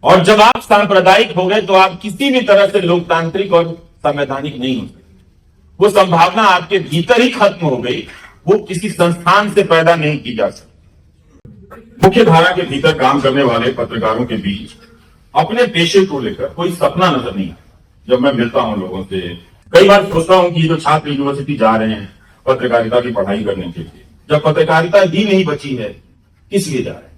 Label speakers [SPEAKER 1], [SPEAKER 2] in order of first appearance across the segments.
[SPEAKER 1] और जब आप सांप्रदायिक हो गए तो आप किसी भी तरह से लोकतांत्रिक और संवैधानिक नहीं हो सकते। वो संभावना आपके भीतर ही खत्म हो गई, वो किसी संस्थान से पैदा नहीं की जा सकती। मुख्य धारा के भीतर काम करने वाले पत्रकारों के बीच अपने पेशे को लेकर कोई सपना नजर नहीं आता। जब मैं मिलता हूं लोगों से, कई बार सोचता हूं कि जो छात्र यूनिवर्सिटी जा रहे हैं पत्रकारिता की पढ़ाई करने के लिए, जब पत्रकारिता ही नहीं बची है, किस लिए जा रहे हैं?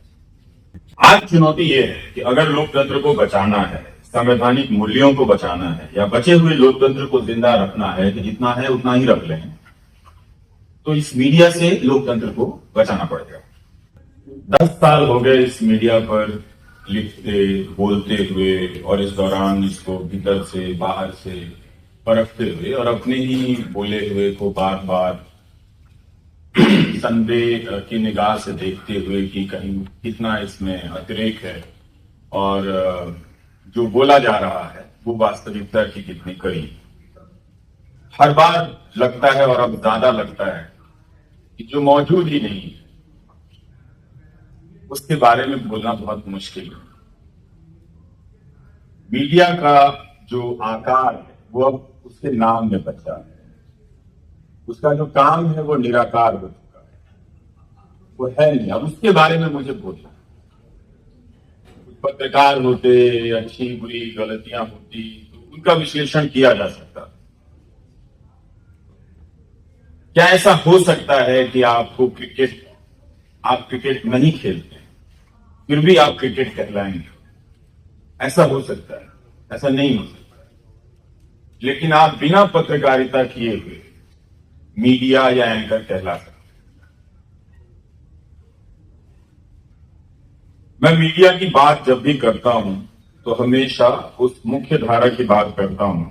[SPEAKER 1] आज चुनौती यह है कि अगर लोकतंत्र को बचाना है, संवैधानिक मूल्यों को बचाना है, या बचे हुए लोकतंत्र को जिंदा रखना है कि जितना है उतना ही रख लें, तो इस मीडिया से लोकतंत्र को बचाना पड़ेगा। 10 साल हो गए इस मीडिया पर लिखते बोलते हुए, और इस दौरान इसको भीतर से बाहर से परखते हुए और अपने ही बोले हुए को बार बार संदेह की निगाह से देखते हुए कि कहीं कितना इसमें अतिरेक है और जो बोला जा रहा है वो वास्तविकता की कितनी करीब। हर बार लगता है, और अब ज्यादा लगता है, कि जो मौजूद ही नहीं है उसके बारे में बोलना बहुत मुश्किल है। मीडिया का जो आकार है वो अब उसके नाम में बचा है। उसका जो काम है वो निराकार हो चुका है, वो है नहीं। अब उसके बारे में मुझे बोलना, पत्रकार होते, अच्छी बुरी गलतियां होती तो उनका विश्लेषण किया जा सकता। क्या ऐसा हो सकता है कि आप क्रिकेट नहीं खेलते फिर भी आप क्रिकेट कहलाएंगे? ऐसा हो सकता है? ऐसा नहीं हो सकता। लेकिन आप बिना पत्रकारिता किए हुए मीडिया या एंकर कहला सकते। मैं मीडिया की बात जब भी करता हूं तो हमेशा उस मुख्य धारा की बात करता हूं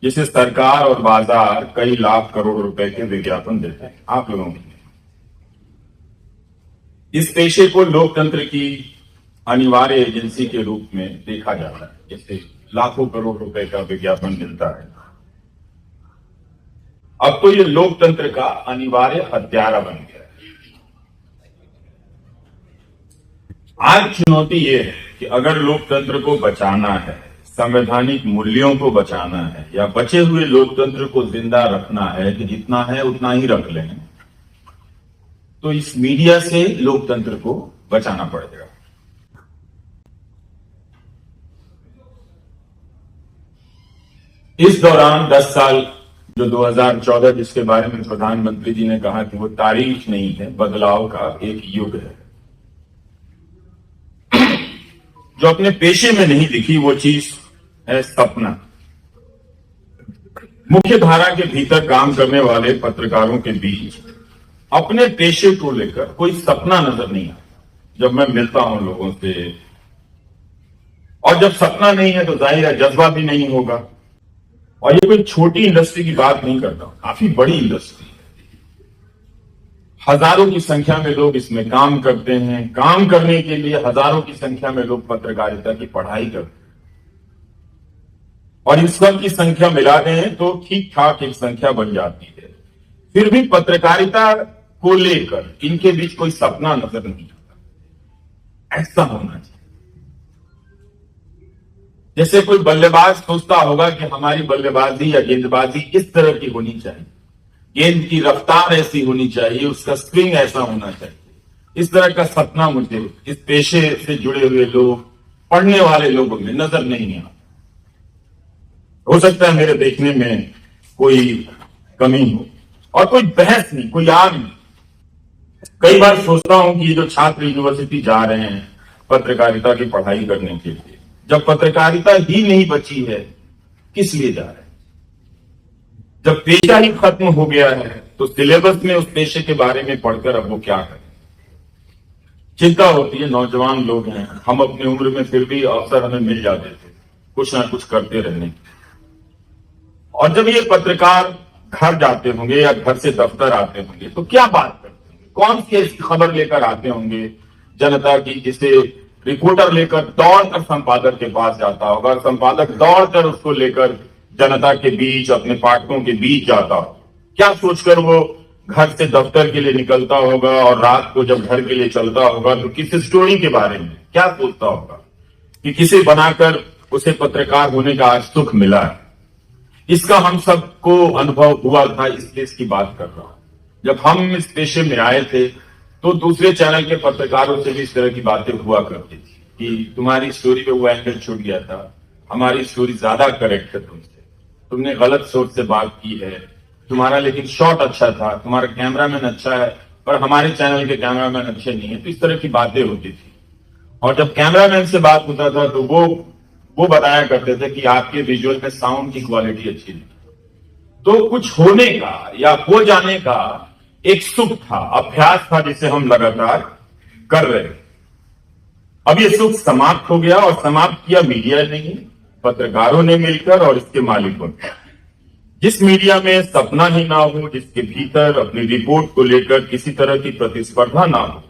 [SPEAKER 1] जिसे सरकार और बाजार कई लाख करोड़ रुपए के विज्ञापन देते हैं आप लोगों के लिए। इस पेशे को लोकतंत्र की अनिवार्य एजेंसी के रूप में देखा जाता है, जिससे लाखों करोड़ रुपए का विज्ञापन मिलता है। अब तो ये लोकतंत्र का अनिवार्य हत्यारा बन गया है। आज चुनौती ये है कि अगर लोकतंत्र को बचाना है, संवैधानिक मूल्यों को बचाना है, या बचे हुए लोकतंत्र को जिंदा रखना है कि जितना है उतना ही रख लें, तो इस मीडिया से लोकतंत्र को बचाना पड़ेगा। इस दौरान 10 साल जो 2014 जिसके बारे में प्रधानमंत्री जी ने कहा कि वो तारीख नहीं है, बदलाव का एक युग है। जो अपने पेशे में नहीं दिखी वो चीज है सपना। मुख्य धारा के भीतर काम करने वाले पत्रकारों के बीच अपने पेशे को लेकर कोई सपना नजर नहीं आता। जब मैं मिलता हूं लोगों से, और जब सपना नहीं है तो जाहिर है जज्बा भी नहीं होगा। और ये कोई छोटी इंडस्ट्री की बात नहीं करता, काफी बड़ी इंडस्ट्री है। हजारों की संख्या में लोग इसमें काम करते हैं। काम करने के लिए हजारों की संख्या में लोग पत्रकारिता की पढ़ाई करते हैं, और इन सब की संख्या मिला दें तो ठीक ठाक एक संख्या बन जाती है। फिर भी पत्रकारिता को लेकर इनके बीच कोई सपना नजर नहीं आता। ऐसा होना चाहिए जैसे कोई बल्लेबाज सोचता होगा कि हमारी बल्लेबाजी या गेंदबाजी इस तरह की होनी चाहिए, गेंद की रफ्तार ऐसी होनी चाहिए, उसका स्विंग ऐसा होना चाहिए। इस तरह का सपना मुझे इस पेशे से जुड़े हुए लोग, पढ़ने वाले लोगों में नजर नहीं आता। हो सकता है मेरे देखने में कोई कमी हो, और कोई बहस नहीं, कोई आग नहीं। कई बार सोचता हूं कि जो छात्र यूनिवर्सिटी जा रहे हैं पत्रकारिता की पढ़ाई करने के लिए, जब पत्रकारिता ही नहीं बची है, किस लिए जा रहे हैं? जब पेशा ही खत्म हो गया है तो सिलेबस में उस पेशे के बारे में पढ़कर अब वो क्या करें? चिंता होती है। नौजवान लोग हैं, हम अपनी उम्र में, फिर भी अवसर हमें मिल जाते थे कुछ ना कुछ करते रहने। और जब ये पत्रकार घर जाते होंगे या घर से दफ्तर आते होंगे तो क्या बात करते होंगे? कौन सी खबर लेकर आते होंगे जनता की, जिसे रिपोर्टर लेकर दौड़कर संपादक के पास जाता होगा, संपादक दौड़कर उसको लेकर जनता के बीच, अपने पाठकों के बीच जाता हो। क्या सोचकर वो घर से दफ्तर के लिए निकलता होगा, और रात को जब घर के लिए चलता होगा तो किस स्टोरी के बारे में क्या सोचता होगा? कि किसे बनाकर उसे पत्रकार होने का आज सुख मिला है। इसका हम सबको अनुभव हुआ था, इसलिए इसकी बात कर रहा हूं। जब हम इस पेशे में आए थे तो दूसरे चैनल के पत्रकारों से भी इस तरह की बातें हुआ करती थी कि तुम्हारी स्टोरी पे वो एंगल छूट गया था, हमारी स्टोरी ज्यादा करेक्ट है तुमसे, तुमने गलत सोच से बात की है, तुम्हारा लेकिन शॉट अच्छा था, तुम्हारा कैमरामैन अच्छा है पर हमारे चैनल के कैमरामैन अच्छे नहीं है। तो इस तरह की बातें होती थी। और जब कैमरामैन से बात होता था तो वो बताया करते थे कि आपके विजुअल में साउंड की क्वालिटी अच्छी नहीं। तो कुछ होने का या हो जाने का एक सुख था, अभ्यास था, जिसे हम लगातार कर रहे थे। अब ये सुख समाप्त हो गया, और समाप्त किया मीडिया ने, पत्रकारों ने मिलकर और इसके मालिकों ने। जिस मीडिया में सपना ही ना हो, जिसके भीतर अपनी रिपोर्ट को लेकर किसी तरह की प्रतिस्पर्धा ना हो,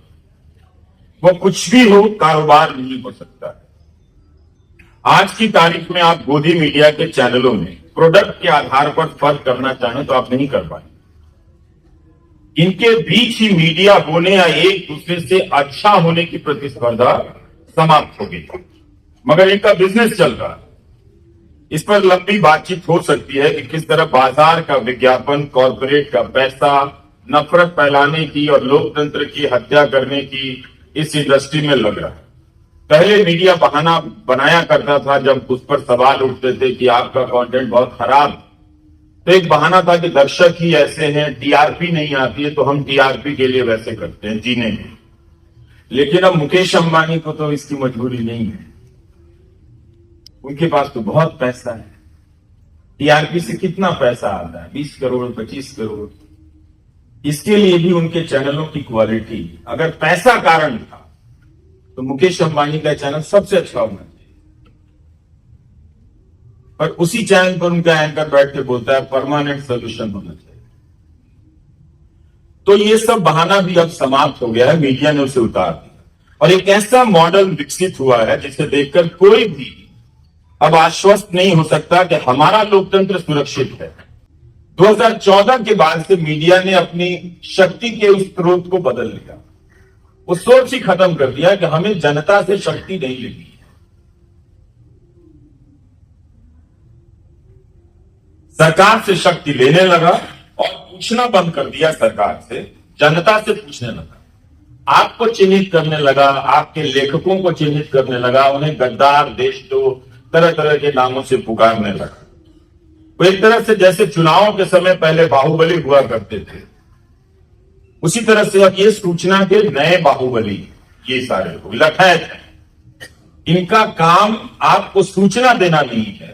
[SPEAKER 1] वो कुछ भी हो, कारोबार नहीं हो सकता। आज की तारीख में आप गोदी मीडिया के चैनलों में प्रोडक्ट के आधार पर फर्क करना चाहें तो आप नहीं कर पाएंगे। इनके बीच ही मीडिया होने या एक दूसरे से अच्छा होने की प्रतिस्पर्धा समाप्त हो गई, मगर इनका बिजनेस चल रहा है। इस पर लंबी बातचीत हो सकती है कि किस तरह बाजार का विज्ञापन, कॉर्पोरेट का पैसा, नफरत फैलाने की और लोकतंत्र की हत्या करने की इस इंडस्ट्री में लग रहा है। पहले मीडिया बहाना बनाया करता था जब उस पर सवाल उठते थे कि आपका कंटेंट बहुत खराब, तो एक बहाना था कि दर्शक ही ऐसे हैं, टीआरपी नहीं आती है तो हम टीआरपी के लिए वैसे करते हैं, जीने में। लेकिन अब मुकेश अंबानी को तो इसकी मजबूरी नहीं है, उनके पास तो बहुत पैसा है। टीआरपी से कितना पैसा आता है? 20 करोड़, 25 करोड़। इसके लिए भी उनके चैनलों की क्वालिटी, अगर पैसा कारण था तो मुकेश अंबानी का चैनल सबसे अच्छा होना चाहिए, पर उसी चैनल पर उनका एंकर बैठ के बोलता है परमानेंट सोल्यूशन होना चाहिए। तो ये सब बहाना भी अब समाप्त हो गया है, मीडिया ने उसे उतार दिया और एक ऐसा मॉडल विकसित हुआ है जिसे देखकर कोई भी अब आश्वस्त नहीं हो सकता कि हमारा लोकतंत्र सुरक्षित है। 2014 के बाद से मीडिया ने अपनी शक्ति के उस स्रोत को बदल लिया, वो सोच ही खत्म कर दिया कि हमें जनता से शक्ति नहीं लेनी है। सरकार से शक्ति लेने लगा और पूछना बंद कर दिया सरकार से, जनता से पूछने लगा। आपको चिन्हित करने लगा, आपके लेखकों को चिन्हित करने लगा, उन्हें गद्दार, देशद्रोह, तरह तरह के नामों से पुकारने लगा। वो एक तरह से जैसे चुनावों के समय पहले बाहुबली हुआ करते थे, उसी तरह से अब ये सूचना के नए बाहुबली, ये सारे लोग लठैत हैं। इनका काम आपको सूचना देना नहीं है,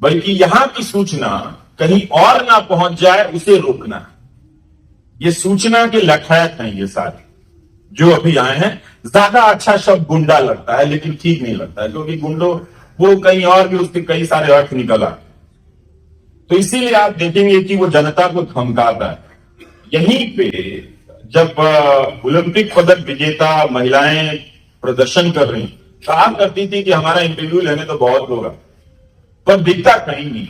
[SPEAKER 1] बल्कि यहां की सूचना कहीं और ना पहुंच जाए उसे रोकना है। ये सूचना के लठैत हैं ये सारे जो अभी आए हैं। ज्यादा अच्छा शब्द गुंडा लगता है, लेकिन ठीक नहीं लगता है, क्योंकि गुंडो वो कहीं और भी उसके कई सारे अर्थ निकल आते। तो इसीलिए आप देखेंगे कि वो जनता को धमकाता है। यहीं पे जब ओलंपिक पदक विजेता महिलाएं प्रदर्शन कर रही कहा करती थी कि हमारा इंटरव्यू लेने तो बहुत होगा, पर दिखता कहीं नहीं,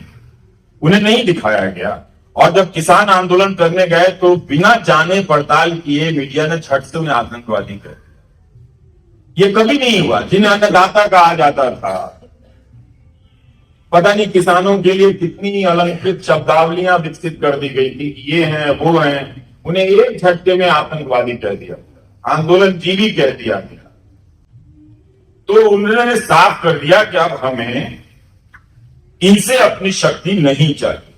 [SPEAKER 1] उन्हें नहीं दिखाया गया। और जब किसान आंदोलन करने गए तो बिना जाने पड़ताल किए मीडिया ने झट से उन्हें आतंकवादी कर दिया। ये कभी नहीं हुआ। जिन्हें अन्नदाता कहा जाता था, पता नहीं किसानों के लिए कितनी अलंकृत शब्दावलियां विकसित कर दी गई थी, ये हैं वो हैं, उन्हें एक झटके में आतंकवादी कह दिया, आंदोलन जीवी कह दिया गया। तो उन्होंने साफ कर दिया कि अब हमें इनसे अपनी शक्ति नहीं चाहिए।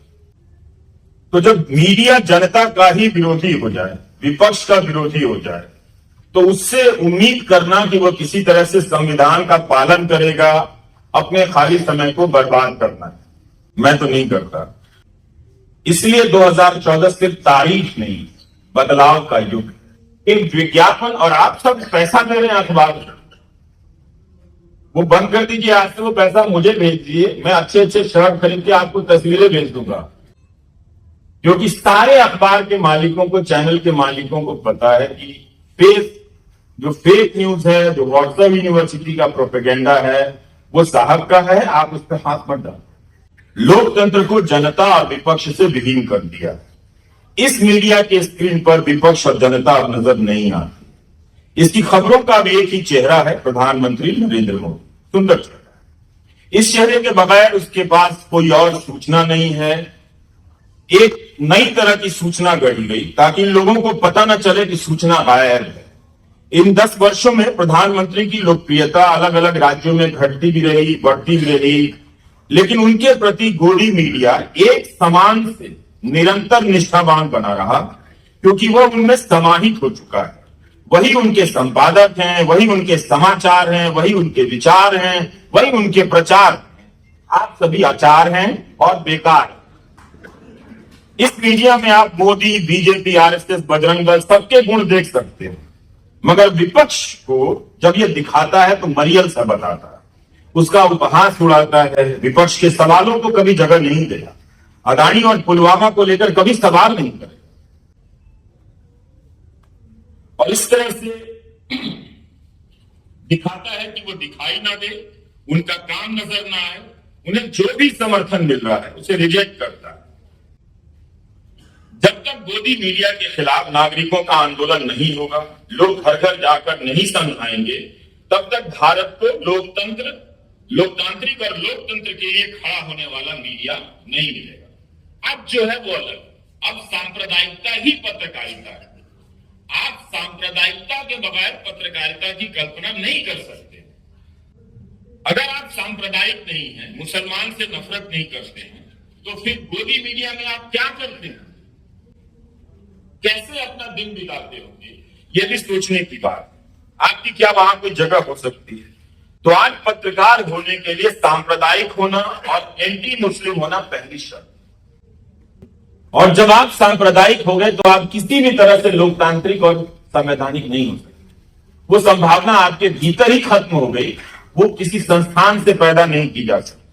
[SPEAKER 1] तो जब मीडिया जनता का ही विरोधी हो जाए, विपक्ष का विरोधी हो जाए, तो उससे उम्मीद करना कि वह किसी तरह से संविधान का पालन करेगा, अपने खाली समय को बर्बाद करना है, मैं तो नहीं करता। इसलिए 2014 सिर्फ तारीख नहीं, बदलाव का युग। एक विज्ञापन, और आप सब पैसा दे रहे हैं अखबार में, वो बंद कर दीजिए आज से। वो पैसा मुझे भेज दीजिए, मैं अच्छे अच्छे शर्ट खरीद के आपको तस्वीरें भेज दूंगा। क्योंकि सारे अखबार के मालिकों को, चैनल के मालिकों को पता है कि जो फेक न्यूज है, जो व्हाट्सएप यूनिवर्सिटी का प्रोपेगेंडा है, वो साहब का है, आप उस पर हाथ मत डालो। लोकतंत्र को जनता और विपक्ष से विलीन कर दिया। इस मीडिया के स्क्रीन पर विपक्ष और जनता अब नजर नहीं आती। इसकी खबरों का भी एक ही चेहरा है, प्रधानमंत्री नरेंद्र मोदी। सुंदर चेहरा है। इस चेहरे के बगैर उसके पास कोई और सूचना नहीं है। एक नई तरह की सूचना गढ़ी गई ताकि लोगों को पता न चले कि सूचना गायब है। इन 10 वर्षों में प्रधानमंत्री की लोकप्रियता अलग अलग राज्यों में घटती भी रही, बढ़ती भी रही, लेकिन उनके प्रति गोदी मीडिया एक समान से निरंतर निष्ठावान बना रहा, क्योंकि वह उनमें समाहित हो चुका है। वही उनके संपादक हैं, वही उनके समाचार हैं, वही उनके विचार हैं, वही उनके प्रचार हैं। आप सभी आचार हैं और बेकार। इस मीडिया में आप मोदी, बीजेपी, आरएसएस, बजरंग दल सबके गुण देख सकते हैं, मगर विपक्ष को जब यह दिखाता है तो मरियल सा बताता है, उसका उपहास उड़ाता है, विपक्ष के सवालों को कभी जगह नहीं देगा, अदानी और पुलवामा को लेकर कभी सवाल नहीं करेगा। और इस तरह से दिखाता है कि वो दिखाई ना दे, उनका काम नजर ना आए, उन्हें जो भी समर्थन मिल रहा है उसे रिजेक्ट करता है। जब तक गोदी मीडिया के खिलाफ नागरिकों का आंदोलन नहीं होगा, लोग घर घर जाकर नहीं समझाएंगे, तब तक भारत को लोकतांत्रिक और लोकतंत्र के लिए खड़ा होने वाला मीडिया नहीं मिलेगा। अब जो है वो अलग, अब सांप्रदायिकता ही पत्रकारिता है। आप सांप्रदायिकता के बगैर पत्रकारिता की कल्पना नहीं कर सकते। अगर आप सांप्रदायिक नहीं हैं, मुसलमान से नफरत नहीं करते हैं, तो फिर गोदी मीडिया में आप क्या करते हैं, कैसे अपना दिन बिताते होंगे, ये भी सोचने की बात। आपकी क्या वहां कोई जगह हो सकती है? तो आज पत्रकार होने के लिए सांप्रदायिक होना और एंटी मुस्लिम होना पहली शर्त। और जब आप सांप्रदायिक हो गए तो आप किसी भी तरह से लोकतांत्रिक और संवैधानिक नहीं हो सकते। वो संभावना आपके भीतर ही खत्म हो गई, वो किसी संस्थान से पैदा नहीं की जा सकती।